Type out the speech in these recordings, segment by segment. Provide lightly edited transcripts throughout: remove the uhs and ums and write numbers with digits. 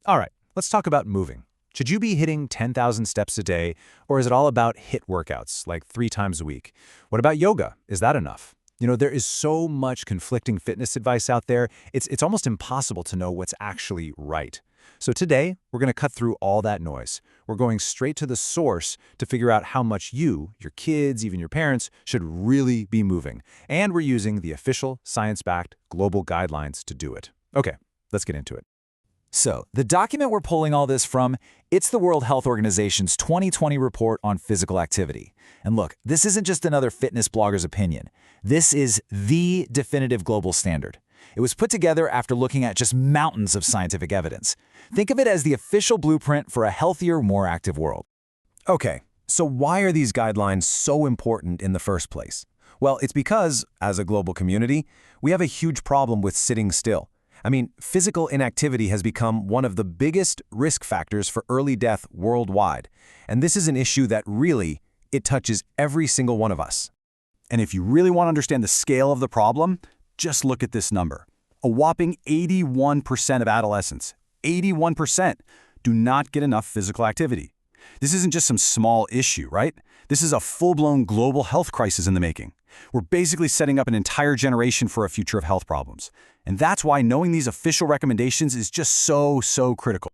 All right, let's talk about moving. Should you be hitting 10,000 steps a day, or is it all about HIIT workouts, like 3 times a week? What about yoga? Is that enough? There is so much conflicting fitness advice out there, it's almost impossible to know what's actually right. So today, we're going to cut through all that noise. We're going straight to the source to figure out how much you, your kids, even your parents, should really be moving. And we're using the official, science-backed global guidelines to do it. Okay, let's get into it. So, the document we're pulling all this from, it's the World Health Organization's 2020 report on physical activity. And look, this isn't just another fitness blogger's opinion. This is the definitive global standard. It was put together after looking at just mountains of scientific evidence. Think of it as the official blueprint for a healthier, more active world. Okay, so why are these guidelines so important in the first place? Well, it's because, as a global community, we have a huge problem with sitting still. I mean, physical inactivity has become one of the biggest risk factors for early death worldwide. And this is an issue that really, it touches every single one of us. And if you really want to understand the scale of the problem, just look at this number. A whopping 81% of adolescents, 81%, do not get enough physical activity. This isn't just some small issue, right? This is a full-blown global health crisis in the making. We're basically setting up an entire generation for a future of health problems. And that's why knowing these official recommendations is just so critical.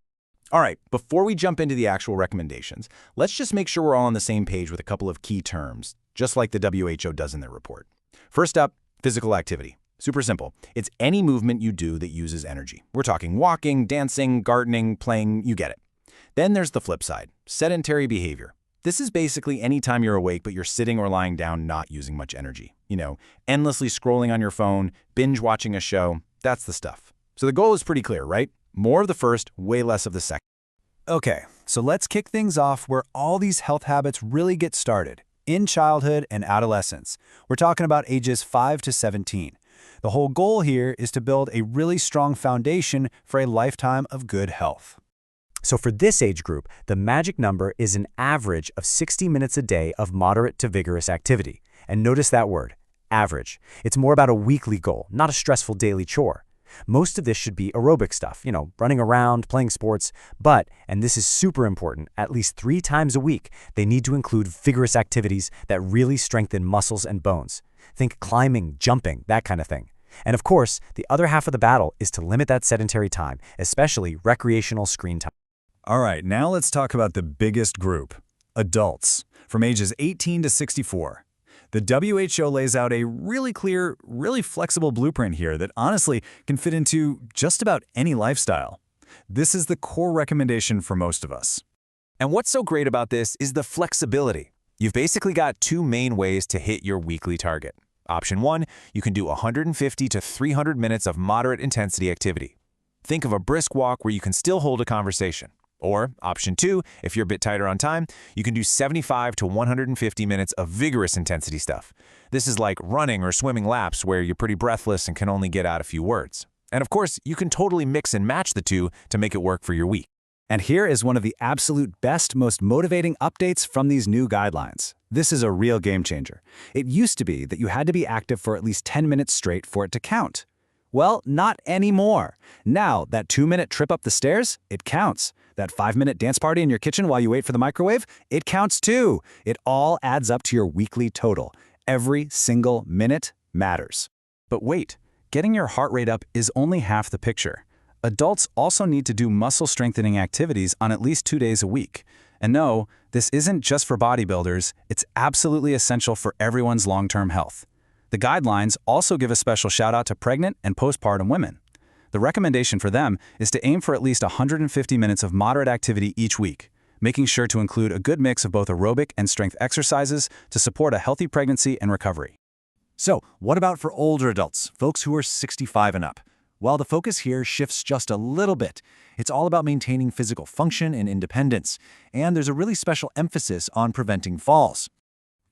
All right, before we jump into the actual recommendations, let's just make sure we're all on the same page with a couple of key terms, just like the WHO does in their report. First up, physical activity. Super simple. It's any movement you do that uses energy. We're talking walking, dancing, gardening, playing, you get it. Then there's the flip side, sedentary behavior. This is basically any time you're awake but you're sitting or lying down not using much energy. Endlessly scrolling on your phone, binge watching a show, that's the stuff. So the goal is pretty clear, right? More of the first, way less of the second. Okay, so let's kick things off where all these health habits really get started, in childhood and adolescence. We're talking about ages 5 to 17. The whole goal here is to build a really strong foundation for a lifetime of good health. So for this age group, the magic number is an average of 60 minutes a day of moderate to vigorous activity. And notice that word, average. It's more about a weekly goal, not a stressful daily chore. Most of this should be aerobic stuff, running around, playing sports, but, and this is super important, at least 3 times a week, they need to include vigorous activities that really strengthen muscles and bones. Think climbing, jumping, that kind of thing. And of course, the other half of the battle is to limit that sedentary time, especially recreational screen time. All right, now let's talk about the biggest group, adults, from ages 18 to 64. The WHO lays out a really clear, really flexible blueprint here that honestly can fit into just about any lifestyle. This is the core recommendation for most of us. And what's so great about this is the flexibility. You've basically got 2 main ways to hit your weekly target. Option 1, you can do 150 to 300 minutes of moderate intensity activity. Think of a brisk walk where you can still hold a conversation. Or option 2, if you're a bit tighter on time, you can do 75 to 150 minutes of vigorous intensity stuff. This is like running or swimming laps where you're pretty breathless and can only get out a few words. And of course, you can totally mix and match the two to make it work for your week. And here is one of the absolute best, most motivating updates from these new guidelines. This is a real game changer. It used to be that you had to be active for at least 10 minutes straight for it to count. Well, not anymore. Now, that 2-minute trip up the stairs, it counts. That 5-minute dance party in your kitchen while you wait for the microwave, it counts too. It all adds up to your weekly total. Every single minute matters. But wait, getting your heart rate up is only half the picture. Adults also need to do muscle strengthening activities on at least 2 days a week. And no, this isn't just for bodybuilders, it's absolutely essential for everyone's long-term health. The guidelines also give a special shout out to pregnant and postpartum women. The recommendation for them is to aim for at least 150 minutes of moderate activity each week, making sure to include a good mix of both aerobic and strength exercises to support a healthy pregnancy and recovery. So, what about for older adults, folks who are 65 and up? Well, the focus here shifts just a little bit. It's all about maintaining physical function and independence, and there's a really special emphasis on preventing falls.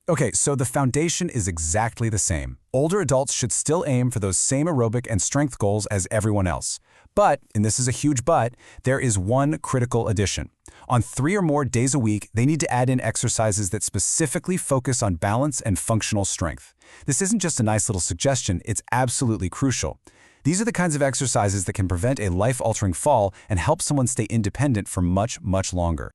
Okay, so the foundation is exactly the same. Older adults should still aim for those same aerobic and strength goals as everyone else. But, and this is a huge but, there is one critical addition. On 3 or more days a week, they need to add in exercises that specifically focus on balance and functional strength. This isn't just a nice little suggestion, it's absolutely crucial. These are the kinds of exercises that can prevent a life-altering fall and help someone stay independent for much, much longer.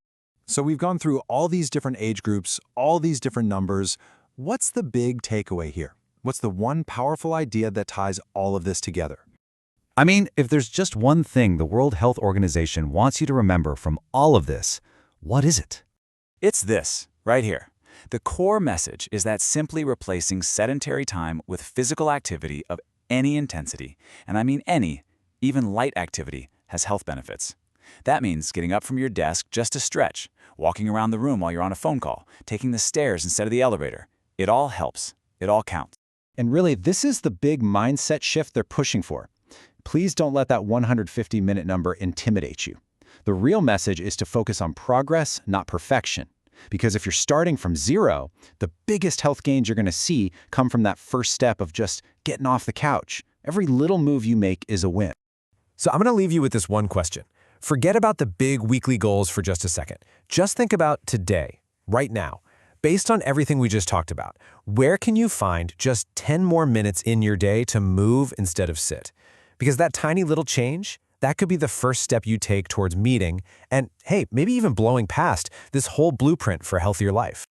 So we've gone through all these different age groups, all these different numbers. What's the big takeaway here? What's the one powerful idea that ties all of this together? I mean, if there's just one thing the World Health Organization wants you to remember from all of this, what is it? It's this, right here. The core message is that simply replacing sedentary time with physical activity of any intensity, and I mean any, even light activity, has health benefits. That means getting up from your desk just to stretch, walking around the room while you're on a phone call, taking the stairs instead of the elevator. It all helps. It all counts. And really, this is the big mindset shift they're pushing for. Please don't let that 150-minute number intimidate you. The real message is to focus on progress, not perfection. Because if you're starting from zero, the biggest health gains you're going to see come from that first step of just getting off the couch. Every little move you make is a win. So I'm going to leave you with this one question. Forget about the big weekly goals for just a second. Just think about today, right now. Based on everything we just talked about, where can you find just 10 more minutes in your day to move instead of sit? Because that tiny little change, that could be the first step you take towards meeting and, hey, maybe even blowing past this whole blueprint for a healthier life.